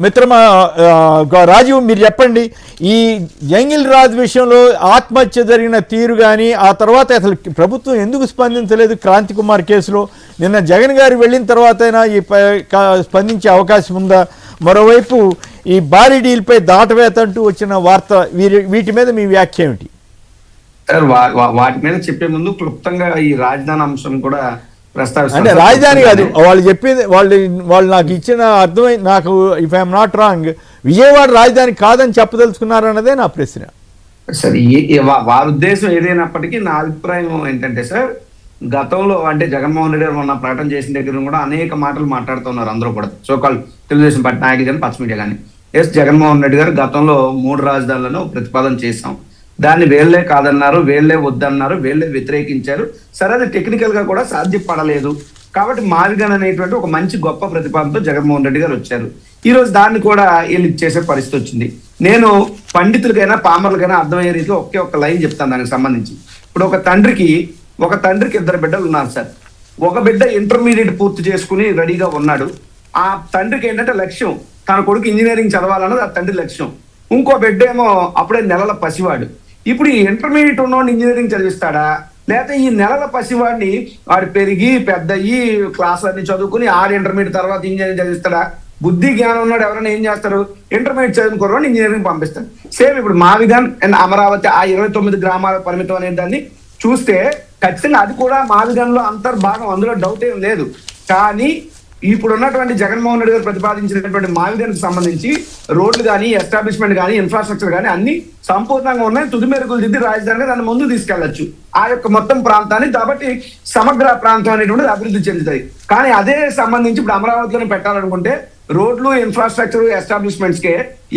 మిత్రమా రాజీవ్, మీరు చెప్పండి, ఈ జంగిల్ రాజ్ విషయంలో ఆత్మహత్య జరిగిన తీరు కానీ ఆ తర్వాత అసలు ప్రభుత్వం ఎందుకు స్పందించలేదు? క్రాంతి కుమార్ కేసులో నిన్న జగన్ గారు వెళ్ళిన తర్వాతైనా ఈ స్పందించే అవకాశం ఉందా? మరోవైపు ఈ భారీ డీల్పై దాటవేత అంటూ వచ్చిన వార్త, వీటి మీద మీ వ్యాఖ్య ఏమిటి? సార్, వాటి మీద చెప్పే ముందు క్లుప్తంగా ఈ రాజధాని అంశం కూడా అంటే రాజధాని కాదు, వాళ్ళు చెప్పింది, వాళ్ళు నాకు ఇచ్చిన అర్థమై, నాకు if I'm not wrong, Vijayawada రాజధాని కాదని చెప్పదలుచుకున్నారన్నదే నా ప్రశ్న. సార్, వారి ఉద్దేశం ఏదైనప్పటికీ నా అభిప్రాయం ఏంటంటే సార్, గతంలో అంటే జగన్మోహన్ రెడ్డి గారు మొన్న ప్రకటన చేసిన దగ్గర కూడా అనేక మాటలు మాట్లాడుతున్నారు అందరూ కూడా, సోకాల్ తెలుగుదేశం పార్టీ నాయకులు కానీ పచ్చ మీడియా కానీ. ఎస్, జగన్మోహన్ రెడ్డి గారు గతంలో 3 రాజధానులను ప్రతిపాదన చేశాం, దాన్ని వేళ్లే కాదన్నారు, వేళ్లే వద్దన్నారు, వేళ్లే వ్యతిరేకించారు. సరే, అది టెక్నికల్ గా కూడా సాధ్యపడలేదు. కాబట్టి మాదిగన్ అనేటువంటి ఒక మంచి గొప్ప ప్రతిపాదనతో జగన్మోహన్ రెడ్డి గారు వచ్చారు. ఈ రోజు దాన్ని కూడా వీళ్ళు ఇచ్చేసే పరిస్థితి వచ్చింది. నేను పండితులకైనా పామర్లకైనా అర్థమయ్యే రీతిలో ఒక్క లైన్ చెప్తాను దానికి సంబంధించి. ఇప్పుడు ఒక తండ్రికి 2 బిడ్డలు ఉన్నారు సార్. ఒక బిడ్డ ఇంటర్మీడియట్ పూర్తి చేసుకుని రెడీగా ఉన్నాడు. ఆ తండ్రికి ఏంటంటే లక్ష్యం, తన కొడుకు ఇంజనీరింగ్ చదవాలన్నది ఆ తండ్రి లక్ష్యం. ఇంకో బిడ్డ ఏమో అప్పుడే నెలల పసివాడు. ఇప్పుడు ఈ ఇంటర్మీడియట్ ఉన్నవాడిని ఇంజనీరింగ్ చదివిస్తాడా, లేకపోతే ఈ నెలల పసివాడిని వాడు పెరిగి పెద్దయ్యి క్లాసులన్నీ చదువుకుని ఇంటర్మీడియట్ తర్వాత ఇంజనీరింగ్ చదివిస్తాడా? బుద్ధి జ్ఞానం ఉన్నాడు ఎవరైనా ఏం చేస్తారు, ఇంటర్మీడియట్ చదువుకున్న ఇంజనీరింగ్ పంపిస్తారు. సేమ్ ఇప్పుడు మావిగన్ అండ్ అమరావతి ఆ 29 గ్రామాల పరిమితం అనే దాన్ని చూస్తే ఖచ్చితంగా అది కూడా మావిగన్ లో అంతర్భాగం, అందులో డౌట్ ఏం లేదు. కానీ ఇప్పుడు ఉన్నటువంటి జగన్మోహన్ రెడ్డి గారు ప్రతిపాదించినటువంటి మావిగన్కి సంబంధించి రోడ్లు కానీ, ఎస్టాబ్లిష్మెంట్ కానీ, ఇన్ఫ్రాస్ట్రక్చర్ కానీ అన్ని సంపూర్ణంగా ఉన్నాయి. తుది మెరుగులు దిద్ది రాజధానిగా దాన్ని ముందు తీసుకెళ్లొచ్చు ఆ యొక్క మొత్తం ప్రాంతాన్ని. కాబట్టి సమగ్ర ప్రాంతం అనేటువంటిది అభివృద్ధి చెందుతాయి. కానీ అదే సంబంధించి ఇప్పుడు అమరావతిలోనే పెట్టాలనుకుంటే రోడ్లు, ఇన్ఫ్రాస్ట్రక్చర్, ఎస్టాబ్లిష్మెంట్స్ కే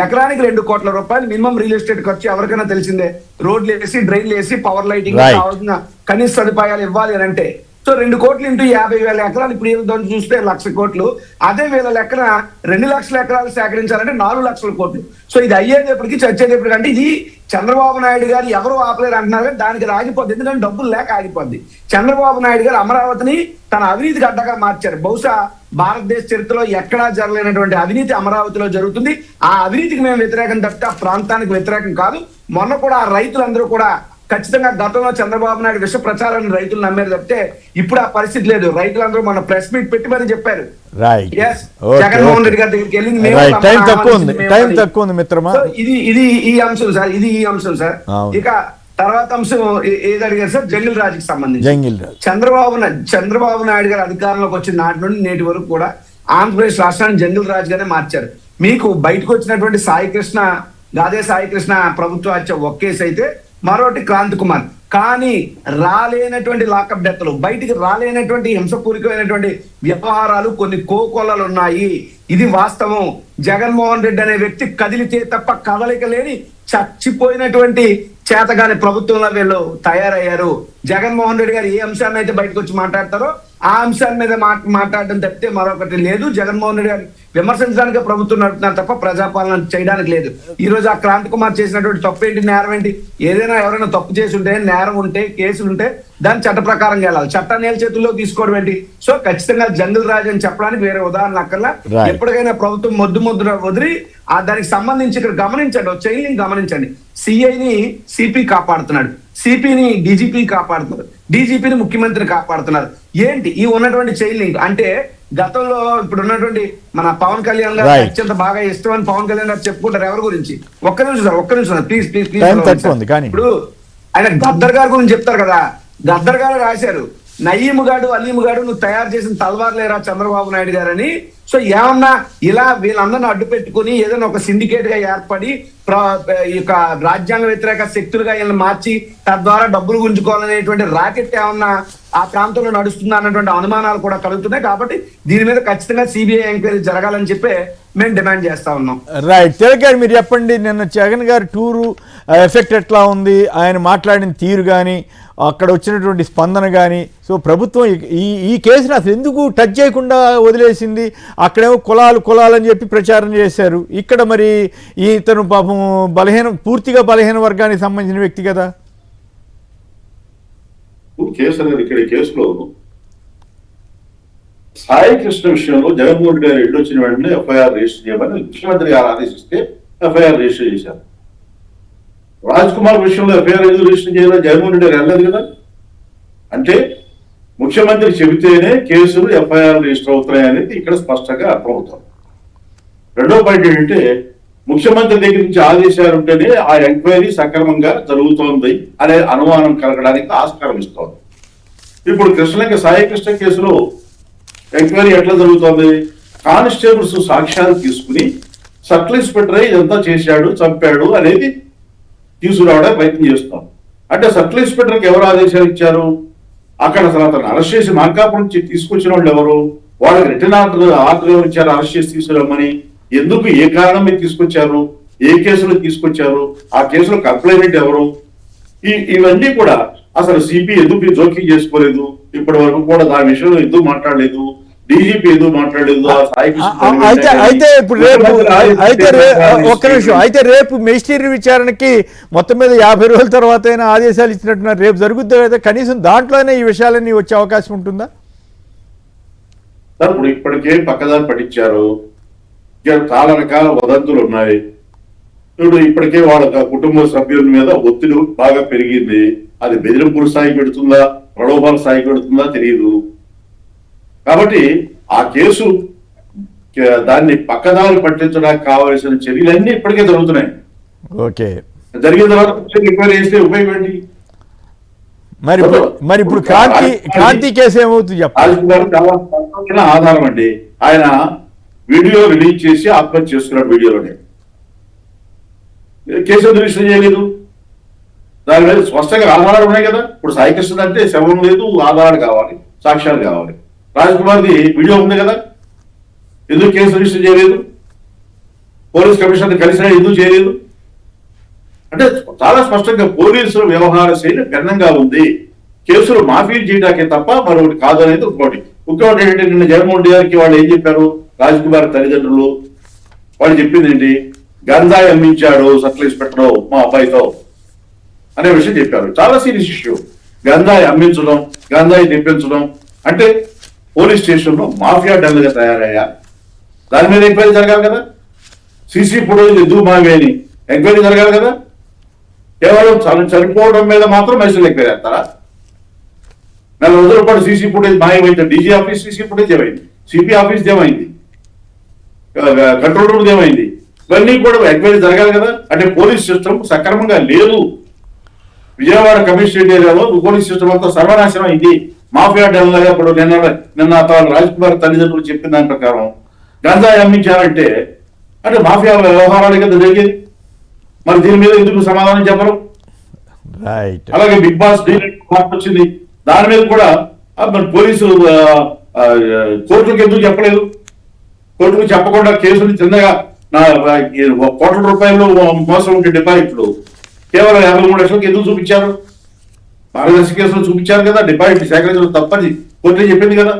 ఎకరానికి 2 కోట్ల రూపాయలు మినిమం రియల్ ఎస్టేట్ ఖర్చు ఎవరికైనా తెలిసిందే. రోడ్లు వేసి, డ్రైన్లు వేసి, పవర్ లైటింగ్ కావాల్సిన కనీస సదుపాయాలు ఇవ్వాలి అని అంటే సో 2 కోట్లు ఇంటూ 50,000 ఎకరాలు, ఇప్పుడు ఏదో చూస్తే 1,00,000 కోట్లు. అదే వీళ్ళ లెక్కన 2 లక్షల ఎకరాలు సేకరించాలంటే 4 లక్షల కోట్లు. సో ఇది అయ్యేటప్పటికి చచ్చేటప్పటికి అంటే ఇది చంద్రబాబు నాయుడు గారు ఎవరు ఆపలేరు అంటున్నారు కానీ దానికి ఆగిపోద్ది, ఎందుకంటే డబ్బులు లేక ఆగిపోద్ది. చంద్రబాబు నాయుడు గారు అమరావతిని తన అవినీతి గడ్డగా మార్చారు. బహుశా భారతదేశ చరిత్రలో ఎక్కడా జరగలేనటువంటి అవినీతి అమరావతిలో జరుగుతుంది. ఆ అవినీతికి మేము వ్యతిరేకం తప్పితే ఆ ప్రాంతానికి వ్యతిరేకం కాదు. మొన్న కూడా ఆ రైతులందరూ కూడా ఖచ్చితంగా గతంలో చంద్రబాబు నాయుడు విష ప్రచారాన్ని రైతులు నమ్మారు తప్పితే ఇప్పుడు ఆ పరిస్థితి లేదు. రైతులందరూ మన ప్రెస్ మీట్ పెట్టి మరి చెప్పారు. జగన్మోహన్ రెడ్డి గారి దగ్గరికి వెళ్ళింది ఇది ఈ అంశం సార్. ఇక తర్వాత అంశం ఏది అడిగారు సార్, జంగిల్ రాజుకి సంబంధించి. చంద్రబాబు నాయుడు గారు అధికారంలోకి వచ్చిన నాటి నుండి నేటి వరకు కూడా ఆంధ్రప్రదేశ్ రాష్ట్రాన్ని జంగిల్ రాజుగానే మార్చారు. మీకు బయటకు వచ్చినటువంటి గాదే సాయి కృష్ణ ప్రభుత్వ హత్య ఒక కేసు అయితే, మరొకటి క్రాంతి కుమార్. కానీ రాలేనటువంటి లాకప్ డెత్లు, బయటికి రాలేనటువంటి హింసపూరితమైనటువంటి వ్యవహారాలు, కొన్ని కోకొల్లలు ఉన్నాయి. ఇది వాస్తవం. జగన్మోహన్ రెడ్డి అనే వ్యక్తి కదిలితే తప్ప కదలిక లేని చచ్చిపోయినటువంటి చేతగాని ప్రభుత్వంలో వీళ్ళు తయారయ్యారు. జగన్మోహన్ రెడ్డి గారు ఏ అంశాన్ని అయితే బయటకు వచ్చి మాట్లాడతారో ఆ అంశాన్ని మీద మాట్లాడడం తప్పితే మరొకటి లేదు. జగన్మోహన్ రెడ్డి గారు విమర్శించడానికి ప్రభుత్వం నడుపుతున్నారు తప్ప ప్రజాపాలన చేయడానికి లేదు. ఈ రోజు ఆ క్రాంతి కుమార్ చేసినటువంటి తప్పు ఏంటి, నేరం ఏంటి? ఏదైనా ఎవరైనా తప్పు చేసి ఉంటే, నేరం ఉంటే, కేసులు ఉంటే దాని చట్ట ప్రకారం వెళ్ళాలి. చట్టాన్ని చేతుల్లో తీసుకోవడం ఏంటి? సో ఖచ్చితంగా జంగిల్ రాజు అని చెప్పడానికి వేరే ఉదాహరణ అక్కర్లా. ఎప్పటికైనా ప్రభుత్వం మొద్దు వదిలి దానికి సంబంధించి ఇక్కడ గమనించండి, ఒక చైన్ లింక్ గమనించండి. సిఐని సిపి కాపాడుతున్నాడు, సిపిని డీజీపీ కాపాడుతున్నారు, డీజీపీని ముఖ్యమంత్రిని కాపాడుతున్నారు. ఏంటి ఈ ఉన్నటువంటి చైన్ లింక్ అంటే? గతంలో ఇప్పుడు ఉన్నటువంటి మన పవన్ కళ్యాణ్ గారు అత్యంత బాగా ఇష్టం అని పవన్ కళ్యాణ్ గారు చెప్పుకుంటారు. ఎవరి గురించి? ఒక్క నిమిషం ప్లీజ్. ఇప్పుడు ఆయన గద్దర్ గారి గురించి చెప్తారు కదా, గద్దర్ గారు రాశారు, నయీము గాడు అలీము గాడు నువ్వు తయారు చేసిన తల్వార్ లేరా చంద్రబాబు నాయుడు గారని. సో ఏమన్నా ఇలా వీళ్ళందరినీ అడ్డు పెట్టుకుని ఏదైనా ఒక సిండికేట్ గా ఏర్పడి ఈ యొక్క రాజ్యాంగ వ్యతిరేక శక్తులుగా వీళ్ళని మార్చి తద్వారా డబ్బులు గుంజుకోవాలనేటువంటి రాకెట్ ఏమన్నా ఆ ప్రాంతంలో నడుస్తుందా అన్నటువంటి అనుమానాలు కూడా కలుగుతున్నాయి. కాబట్టి దీని మీద ఖచ్చితంగా సిబిఐ ఎంక్వైరీ జరగాలని చెప్పి మేము డిమాండ్ చేస్తా ఉన్నాం. రైట్. తిలక్ గారు మీరు చెప్పండి, నిన్న జగన్ గారి టూరు ఎఫెక్ట్ ఎట్లా ఉంది, ఆయన మాట్లాడిన తీరు కానీ, అక్కడ వచ్చినటువంటి స్పందన కానీ. సో ప్రభుత్వం ఈ కేసుని అసలు ఎందుకు టచ్ చేయకుండా వదిలేసింది? అక్కడేమో కులాలని చెప్పి ప్రచారం చేశారు, ఇక్కడ మరి ఇతను పాపం పూర్తిగా బలహీన వర్గానికి సంబంధించిన వ్యక్తి కదా. కేసు అనేది ఇక్కడ కేసులో సాయి కృష్ణ విషయంలో జగన్మోహన్ రెడ్డి గారు ఇల్లు వచ్చిన వెంటనే ఎఫ్ఐఆర్ రిజిస్టర్ చేయమని ముఖ్యమంత్రి గారు ఆదేశిస్తే ఎఫ్ఐఆర్ రిజిస్టర్ చేశారు. రాజ్ కుమార్ విషయంలో ఎఫ్ఐఆర్ ఎందుకు రిజిస్టర్ చేయాలో జగన్మోహన్ రెడ్డి గారు వెళ్ళలేదు కదా. అంటే ముఖ్యమంత్రి చెబితేనే కేసులు ఎఫ్ఐఆర్ రిజిస్టర్ అవుతాయి అనేది ఇక్కడ స్పష్టంగా అర్థమవుతుంది. రెండో పాయింట్ ఏంటంటే ముఖ్యమంత్రి దగ్గర నుంచి ఆదేశాలు ఉంటేనే ఆ ఎంక్వైరీ సక్రమంగా జరుగుతోంది అనే అనుమానం కలగడానికి ఆస్కారం ఇస్తోంది. ఇప్పుడు సాయి కృష్ణ కేసులో ఎంక్వైరీ ఎట్లా జరుగుతోంది? కానిస్టేబుల్స్ సాక్ష్యాలు తీసుకుని సర్కిల్ ఇన్స్పెక్టర్ ఇదంతా చేశాడు, చంపాడు అనేది తీసుకురావడానికి ప్రయత్నం చేస్తాం. అంటే సర్కిల్ ఇన్స్పెక్టర్కి ఎవరు ఆదేశాలు ఇచ్చారు? అక్కడ అసలు అతను అరెస్ట్ చేసి మార్కాపురం నుంచి తీసుకొచ్చిన వాళ్ళు ఎవరు? వాళ్ళకి రిటర్న్ ఆర్డర్ ఎవరు ఇచ్చారు అరెస్ట్ చేసి తీసుకురామని? ఎందుకు, ఏ కారణం మీద తీసుకొచ్చారు? ఏ కేసులో తీసుకొచ్చారు? ఆ కేసులో కంప్లైంట్ ఎవరు? ఇవన్నీ కూడా అసలు సిపి ఎందుకు జోక్యం చేసుకోలేదు? ఇప్పటి వరకు కూడా దాని విషయంలో ఎందుకు మాట్లాడలేదు? డీజీపీ ఎందుకు మాట్లాడలేదు? అయితే ఇప్పుడు రేపు ఒక్క నిమిషం, అయితే రేపు మెజిస్ట్రేట్ విచారణకి మొత్తం మీద 50 రోజుల తర్వాత అయినా ఆదేశాలు ఇచ్చినట్టున్నారు. రేపు జరుగుతుంది కదా, కనీసం దాంట్లోనే ఈ విషయాలన్నీ వచ్చే అవకాశం ఉంటుందా? ఇప్పుడు ఇప్పటికే పక్కదారి పట్టించారు, చాలా రకాల వదంతులు ఉన్నాయి. ఇప్పుడు ఇప్పటికే వాళ్ళ కుటుంబ సభ్యుల మీద ఒత్తిడి బాగా పెరిగింది. అది బెదిరింపుల స్థాయికి పెడుతుందా, ప్రలోభాల స్థాయికి పెడుతుందా తెలియదు. కాబట్టి ఆ కేసు దాన్ని పక్కదారి పట్టించడానికి కావలసిన చర్యలన్నీ ఇప్పటికే జరుగుతున్నాయి. ఓకే, జరిగిన తర్వాత ఎంక్వైరీ చేస్తే ఉపయోగం ఏంటి? మరి ఇప్పుడు క్రాంతి కేసు ఏమవుతుంది చెప్పాలి? చాలా ఆధారం అండి. ఆయన వీడియో రిలీజ్ చేసి ఆత్మహత్య చేసుకున్నాడు. వీడియోలోనే కేసు రిజిస్టర్ చేయలేదు. దాని మీద స్పష్టంగా ఆధారాలు ఉన్నాయి కదా. ఇప్పుడు సాయి కృష్ణ అంటే శవం లేదు, ఆధారాలు కావాలి, సాక్ష్యాలు కావాలి. రాజ్ కుమార్ది వీడియో ఉంది కదా, ఎందుకు కేసు రిజిస్టర్ చేయలేదు? పోలీస్ కమిషనర్ కలిసినా ఎందుకు చేయలేదు? అంటే చాలా స్పష్టంగా పోలీసుల వ్యవహార శైలి భిన్నంగా ఉంది. కేసులు మాఫీ చేయడానికే తప్ప మరొకటి కాదు అనేది ఇంకోటి ఏంటంటే, నిన్న జగన్మోహన్ రెడ్డి గారికి వాళ్ళు ఏం చెప్పారు? రాజ్ కుమార్ తల్లిదండ్రులు వాళ్ళు చెప్పింది ఏంటి? గంజాయి అమ్మించాడు సర్కిల్ ఇన్స్పెక్టర్ మా అబ్బాయితో అనే విషయం చెప్పారు. చాలా సీరియస్ ఇష్యూ. గంజాయి అమ్మించడం, గంజాయి తెప్పించడం అంటే పోలీస్ స్టేషన్ లో మాఫియా డల్గా తయారయ్యా. దాని మీద ఎంక్వైరీ జరగాలి కదా. సీసీ ఫుటేజ్ ఎందుకు మావేని ఎంక్వైరీ జరగాలి కదా. కేవలం చనిపోవడం మీద మాత్రం మైసూరు ఎంక్వైరీ చేస్తారా? 4 రోజుల పాటు సీసీ ఫుటేజ్ మాయమైంది. డీజీ ఆఫీస్ సీసీ ఫుటేజ్ ఏమైంది? సిపి ఆఫీస్ ఏమైంది? కంట్రోల్ రూమ్ ఏమైంది? ఇవన్నీ కూడా ఎంక్వైరీ జరగాలి కదా. అంటే పోలీస్ సిస్టమ్ సక్రమంగా లేదు. విజయవాడ కమిషనరేట్ ఏరియాలో పోలీస్ సిస్టమ్ అంతా సర్వనాశనం అయింది. మాఫియా డెల్లాగా ఇప్పుడు నిన్న రాజ్ కుమార్ తల్లిదండ్రులు చెప్పిన దాని ప్రకారం గంజాయి అమ్మించారంటే అంటే మాఫియా వ్యవహారాలు కదా జరిగేది. మరి దీని మీద ఎందుకు సమాధానం చెప్పరు? అలాగే బిగ్ బాస్ మార్పు వచ్చింది, దాని మీద కూడా మరి పోలీసులు కోర్టులకు ఎందుకు చెప్పలేదు? కోర్టుకు చెప్పకుండా కేసులు చిన్నగా 1 కోట్ల రూపాయలు మోసం ఉంటే డిపాజిట్లు కేవలం 53 లక్షలకు ఎందుకు చూపించారు? పారదర్శక కేసులు చూపించారు కదా. డిపాజిట్ సేకరించడం తప్పని కోర్టు చెప్పింది కదా.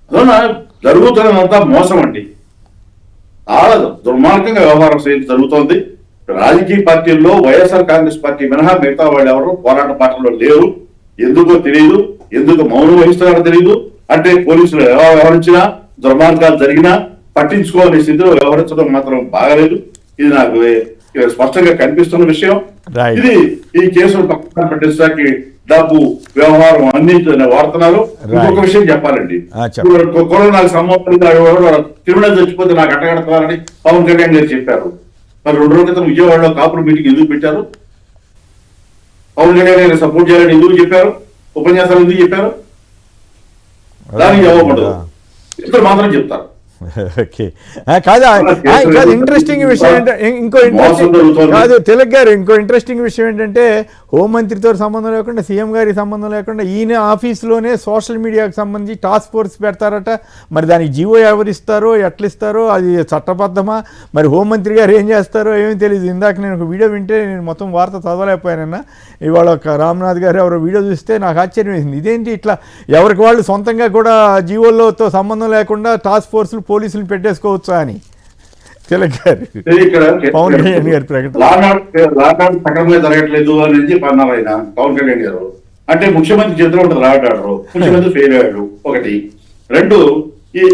అందువల్ల జరుగుతున్నదంతా మోసం అండి. చాలా దుర్మార్గంగా వ్యవహారం జరుగుతోంది. రాజకీయ పార్టీల్లో వైఎస్ఆర్ కాంగ్రెస్ పార్టీ మినహా మిగతా వాళ్ళు ఎవరు పోరాట పార్టీలో లేరు. ఎందుకో తెలియదు, ఎందుకు మౌనం వహిస్తున్నారో తెలియదు. అంటే పోలీసులు ఎలా వ్యవహరించినా, దుర్మార్గాలు జరిగినా పట్టించుకోవాలనే స్థితిలో వ్యవహరించడం మాత్రం బాగలేదు. ఇది నాకు స్పష్టంగా కనిపిస్తున్న విషయం. ఇది ఈ కేసులు పక్కన పెట్టేసరికి డబ్బు వ్యవహారం అన్ని వాడుతున్నారు. ఇంకొక విషయం చెప్పాలండి, కరోనాకు సంబంధించిన తిరుమల చచ్చిపోతే నాకు అట్టగడతారని పవన్ కళ్యాణ్ గారు చెప్పారు. మరి 2 రోజుల క్రితం విజయవాడలో కాపుల మీటింగ్ ఎందుకు పెట్టారు? పవన్ కళ్యాణ్ గారిని సపోర్ట్ చేయాలని ఎందుకు చెప్పారు? ఉపన్యాసాలు ఎందుకు చెప్పారు? దానికి జవాబు ఉండదు, ఇద్దరు మాత్రం చెప్తారు. ఓకే, కాదు ఇంట్రెస్టింగ్ విషయం ఏంటంటే ఇంకో ఇంట్రెస్టింగ్ విషయం ఏంటంటే హోంమంత్రితో సంబంధం లేకుండా, సీఎం గారికి సంబంధం లేకుండా ఈయన ఆఫీస్లోనే సోషల్ మీడియాకి సంబంధించి టాస్క్ ఫోర్స్ పెడతారట. మరి దానికి జీవో ఎవరిస్తారో, ఎట్లా ఇస్తారో, అది చట్టబద్ధమా? మరి హోంమంత్రి గారు ఏం చేస్తారో ఏమీ తెలియదు. ఇందాక నేను ఒక వీడియో వింటే నేను మొత్తం వార్త చదవలేకపోయానన్నా. ఇవాళ ఒక రామ్నాథ్ గారు ఎవరో వీడియో చూస్తే నాకు ఆశ్చర్యం వేసింది. ఇదేంటి ఇట్లా ఎవరికి వాళ్ళు సొంతంగా కూడా జీవోలతో సంబంధం లేకుండా టాస్క్ ఫోర్సులు పోలీసులు పెట్టేసుకోవచ్చా అని తిలక్ గారు, పవన్ కళ్యాణ్ గారి ప్రకటన. సక్రమంగా జరగట్లేదు అని చెప్పి అన్నారు ఆయన, పవన్ కళ్యాణ్ గారు. అంటే ముఖ్యమంత్రి చేతిలో ఉంటుంది లాట్ ఆర్డర్, ముఖ్యమంత్రి ఫెయిల్ అయ్యాడు ఒకటి. రెండు, ఈ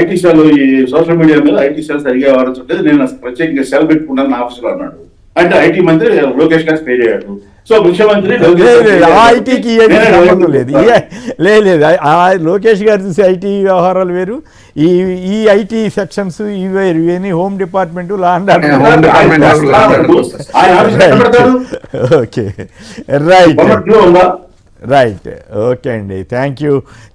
ఐటీ సెల్, ఈ సోషల్ మీడియా మీద ఐటీ సెల్ సరిగా వ్యవహరించట్లేదు, నేను ప్రత్యేకంగా సెల్ పెట్టుకున్నాను నా ఆఫీసులో అన్నాడు. అంటే ఐటీ మంత్రి లోకేష్ గారు స్టే చేయడు. సో ముఖ్యమంత్రి ఆ ఐటీకి సంబంధం లేదు. లేదు, ఆ లోకేష్ గారు చూసే ఐటీ వ్యవహారాలు వేరు, ఈ ఐటీ సెక్షన్స్ ఇవి వేరు. ఇవన్నీ home department, law and okay right. Okay అండి, థ్యాంక్ యూ.